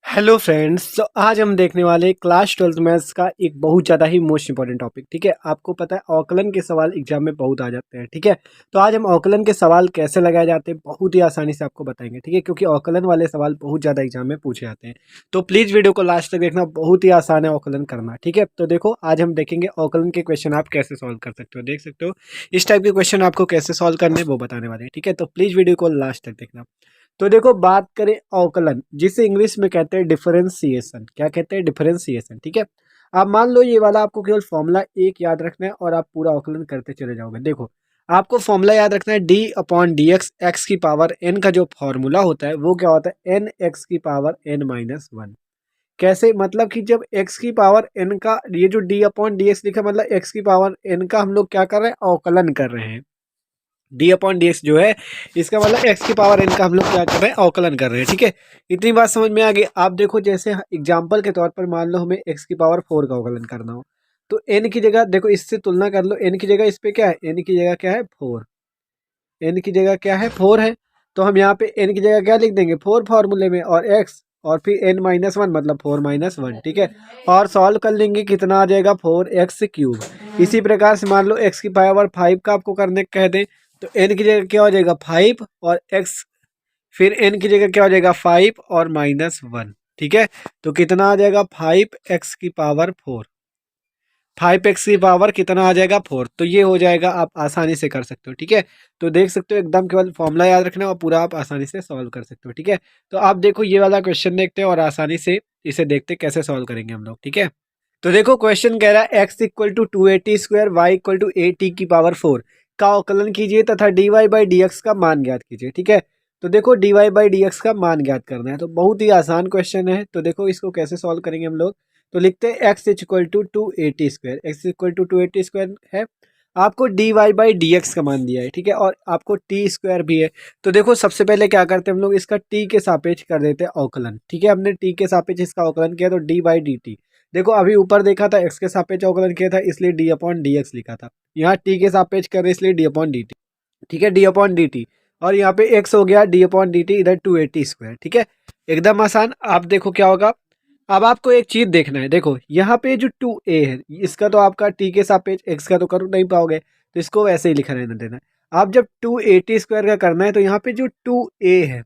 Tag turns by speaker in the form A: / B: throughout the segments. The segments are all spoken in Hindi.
A: हेलो फ्रेंड्स, तो आज हम देखने वाले क्लास 12th मैथ्स का एक बहुत ज़्यादा ही मोस्ट इंपॉर्टेंट टॉपिक। ठीक है, आपको पता है अवकलन के सवाल एग्जाम में बहुत आ जाते हैं। ठीक है, तो आज हम अवकलन के सवाल कैसे लगाए जाते हैं बहुत ही आसानी से आपको बताएंगे। ठीक है, क्योंकि अवकलन वाले सवाल बहुत ज़्यादा एग्जाम में पूछे जाते हैं। तो प्लीज़ वीडियो को लास्ट तक देखना, बहुत ही आसान है अवकलन करना। ठीक है, तो देखो आज हम देखेंगे अवकलन के क्वेश्चन आप कैसे सॉल्व कर सकते हो। देख सकते हो इस टाइप के क्वेश्चन आपको कैसे सॉल्व करने वो बताने वाले हैं। ठीक है, तो प्लीज़ वीडियो को लास्ट तक देखना। तो देखो बात करें अवकलन, जिसे इंग्लिश में कहते हैं डिफरेंशिएशन। क्या कहते हैं? डिफरेंशिएशन। ठीक है, आप मान लो ये वाला आपको केवल फॉर्मूला एक याद रखना है और आप पूरा अवकलन करते चले जाओगे। देखो आपको फॉर्मूला याद रखना है D upon D x, x की पावर एन का जो फॉर्मूला होता है वो क्या होता है? एन एक्स की पावर एन माइनस वन। कैसे? मतलब कि जब एक्स की पावर एन का ये जो डी अपॉन डी एक्स लिखा, मतलब एक्स की पावर एन का हम लोग क्या कर रहे हैं? अवकलन कर रहे हैं। डी अपॉन डी एक्स जो है इसका मतलब एक्स की पावर एन का हम लोग क्या कर रहे हैं? अवकलन कर रहे हैं। ठीक है, इतनी बात समझ में आ गई। आप देखो जैसे एग्जाम्पल के तौर पर मान लो हमें एक्स की पावर फोर का अवकलन करना हो, तो एन की जगह देखो इससे तुलना कर लो, एन की जगह इस पे क्या है? एन की जगह क्या है? फोर। एन की जगह क्या है? फोर है। तो हम यहाँ पे एन की जगह क्या लिख देंगे? फोर फॉर्मूले में, और एक्स और फिर एन माइनस वन मतलब फोर माइनस वन। ठीक है, और सॉल्व कर लेंगे, कितना आ जाएगा? Four x cube. इसी प्रकार से मान लो एक्स की पावर फाइव का आपको करने कह दें, तो एन की जगह क्या हो जाएगा? फाइव, और एक्स फिर एन की जगह क्या हो जाएगा? फाइव और माइनस वन। ठीक है, तो कितना आ जाएगा? फाइव एक्स की पावर फोर। फाइव एक्स की पावर कितना आ जाएगा? फोर। तो ये हो जाएगा, आप आसानी से कर सकते हो। ठीक है, तो देख सकते हो एकदम केवल फॉर्मूला याद रखना और पूरा आप आसानी से सॉल्व कर सकते हो। ठीक है, तो आप देखो ये वाला क्वेश्चन देखते हैं और आसानी से इसे देखते हैं कैसे सॉल्व करेंगे हम लोग। ठीक है, तो देखो क्वेश्चन कह रहा है x equal to two a t square, y equal to a t की पावर फोर का अवकलन कीजिए तथा d y by d x का मान ज्ञात कीजिए। ठीक है, तो देखो d y by d x का मान ज्ञात करना है, तो बहुत ही आसान क्वेश्चन है। तो देखो इसको कैसे सॉल्व करेंगे हम लोग। तो लिखते हैं x equal to two a t square, x equal to two a t square है। आपको d y by d x का मान दिया है। ठीक है, और आपको टी स्क्वायर भी है। तो देखो सबसे पहले क्या करते हैं हम लोग, इसका टी के सापेक्ष कर देते हैं अवकलन। ठीक है, हमने टी के सापेक्ष इसका अवकलन किया तो डी बाई डी टी। देखो अभी ऊपर देखा था एक्स के सापेक्ष अवकलन किया था इसलिए डी अपॉन डी एक्स लिखा था, यहाँ टी के सापेक्ष कर रहे इसलिए डी अपॉन डी टी। ठीक है, डी अपॉन डी टी, और यहाँ पे एक्स हो गया डी अपॉन डी टी, इधर टू एटी स्क्वायर। ठीक है, एकदम आसान। आप देखो क्या होगा, अब आपको एक चीज देखना है। देखो यहाँ पे जो टू ए है इसका तो आपका टी के सापेक्ष एक्स का तो कर नहीं पाओगे, तो इसको वैसे ही लिखा रहने देना है। आप जब टू एटी स्क्वायर का करना है तो यहाँ पे जो टू ए है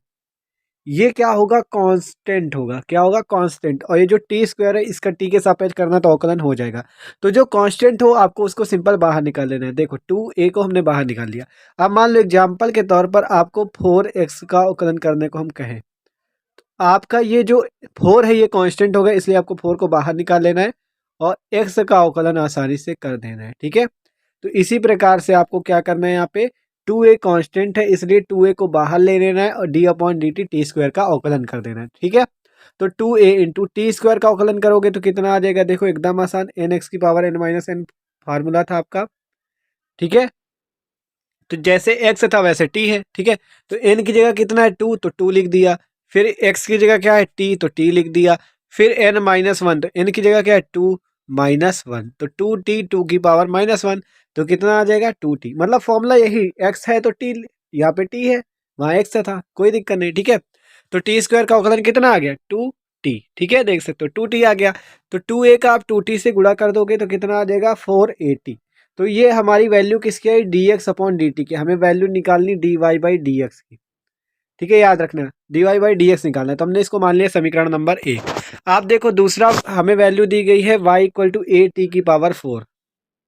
A: ये क्या होगा? कांस्टेंट होगा। क्या होगा? कांस्टेंट। और ये जो टी स्क्वायर है इसका टी के सापेक्ष करना तो अवकलन हो जाएगा। तो जो कांस्टेंट हो आपको उसको सिंपल बाहर निकाल लेना है। देखो टू ए को हमने बाहर निकाल लिया। अब मान लो एग्जाम्पल के तौर पर आपको फोर एक्स का अवकलन करने को हम कहें, आपका ये जो फोर है ये कांस्टेंट होगा इसलिए आपको फोर को बाहर निकाल लेना है और एक्स का अवकलन आसानी से कर देना है। ठीक है, तो इसी प्रकार से आपको क्या करना है, यहाँ पे टू ए कॉन्स्टेंट है इसलिए टू ए को बाहर ले लेना है और d upon d t t square का अवकलन कर देना है। ठीक है, तो two a into t square का अवकलन करोगे तो कितना आ जाएगा? देखो एकदम आसान, एन एक्स की power n minus n formula था आपका। ठीक है, तो जैसे एक्स था वैसे टी है। ठीक है, तो एन की जगह कितना है? टू, तो टू लिख दिया। फिर एक्स की जगह क्या है? टी, तो टी लिख दिया। फिर एन माइनस वन, तो एन की जगह क्या है? टू माइनस वन, तो टू टी टू की पावर माइनस वन, तो कितना आ जाएगा? Two t. मतलब फॉर्मूला यही, एक्स है तो टी, यहाँ पे टी है वहाँ एक्स था, कोई दिक्कत नहीं। ठीक है, तो टी स्क्वायर का अवकलन कितना आ गया? Two t. ठीक है, देख सकते हो टू टी आ गया। तो टू ए का आप टू टी से गुणा कर दोगे तो कितना आ जाएगा? Four a t. तो ये हमारी वैल्यू किसकी है? D x upon d t की। हमें वैल्यू निकालनी d y by d x की। ठीक है, याद रखना d y by d x निकालना है, तो हमने इसको मान लिया समीकरण नंबर ए। आप देखो दूसरा हमें वैल्यू दी गई है y equal to a t की पावर फोर।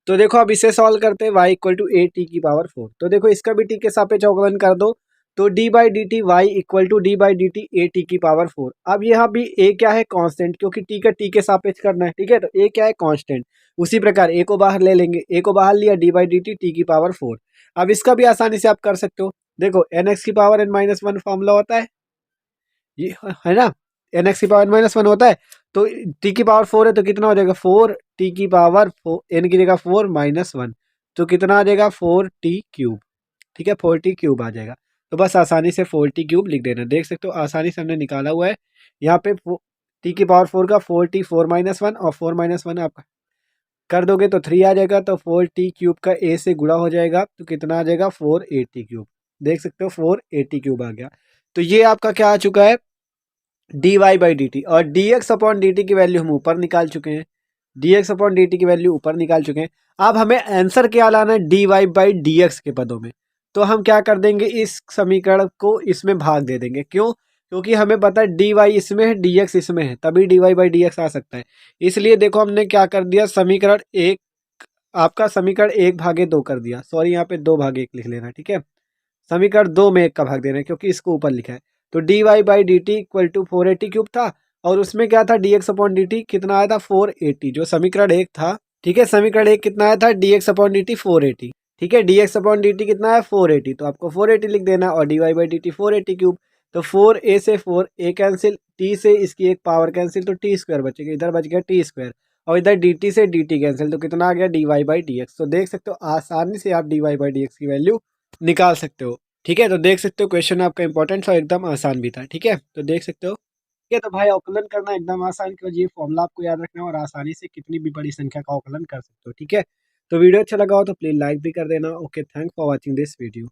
A: तो देखो अब इसे सॉल्व करते हैं, y equal to a t की पावर फोर। तो देखो इसका भी टी के सापेक्ष अवकलन कर दो, तो d by d t y equal to d by d t a t की पावर फोर। अब यहाँ भी ए क्या है? कांस्टेंट, क्योंकि टी का टी के सापेक्ष करना है। ठीक है, तो ए क्या है? कांस्टेंट। उसी प्रकार ए को बाहर ले लेंगे, ए को बाहर लिया, D by d t T की पावर फोर। अब इसका भी आसानी से आप कर सकते हो। देखो एन एक्स की power n minus one formula होता है ये, है ना? एन एक्स की पावर माइनस वन होता है, तो टी की पावर फोर है तो कितना हो जाएगा? फोर टी की पावर एन की जगह फोर माइनस वन, तो कितना आ जाएगा? Four T cube. ठीक है, फोर टी क्यूब आ जाएगा। तो बस आसानी से फोर टी क्यूब लिख देना। देख सकते हो आसानी से हमने निकाला हुआ है। यहाँ पे टी की पावर फोर का four T four minus one, और फोर माइनस वन आप कर दोगे तो थ्री आ जाएगा, तो फोर टी क्यूब का ए से गुणा हो जाएगा तो कितना आ जाएगा? Four a t cube. देख सकते हो फोर ए टी क्यूब आ गया। तो ये आपका क्या आ चुका है? D y by d t, और d x upon d t की वैल्यू हम ऊपर निकाल चुके हैं, d x upon d t की वैल्यू ऊपर निकाल चुके हैं। अब हमें आंसर क्या लाना है, d y by d x के पदों में। तो हम क्या कर देंगे, इस समीकरण को इसमें भाग दे देंगे। क्यों? क्योंकि हमें पता है डी वाई इसमें है, डी एक्स इसमें है, तभी d y by d x आ सकता है। इसलिए देखो हमने क्या कर दिया, समीकरण एक, आपका समीकरण 1/2 कर दिया, सॉरी यहाँ पे 2/1 लिख लेना, ठीक है। समीकरण 2 में 1 का भाग देना है क्योंकि इसको ऊपर लिखा है। तो d y by d t equal to 480 cube था, और उसमें क्या था, d x upon d t कितना आया था, 480, जो समीकरण 1 था, ठीक है। समीकरण 1 कितना आया था, d x upon d t 480, ठीक है। D x upon d t कितना है, 480, तो आपको 480 लिख देना है, और d y by d t 480 cube. तो 4a से 4a कैंसिल, t से इसकी एक पावर कैंसिल, तो टी स्क्वायर बचेगा, इधर बच गया टी स्क्वायर, और इधर डी टी से डी टी कैंसिल, तो कितना आ गया, d y by d x. तो देख सकते हो आसानी से आप d y by d x की वैल्यू निकाल सकते हो, ठीक है। तो देख सकते हो क्वेश्चन आपका इंपॉर्टेंट और एकदम आसान भी था, ठीक है। तो देख सकते हो, ठीक है। तो भाई अवकलन करना एकदम आसान, क्यों, ये फॉर्मूला आपको याद रखना है और आसानी से कितनी भी बड़ी संख्या का अवकलन कर सकते हो, ठीक है। तो वीडियो अच्छा लगा हो तो प्लीज लाइक भी कर देना। Okay, thanks for watching this video.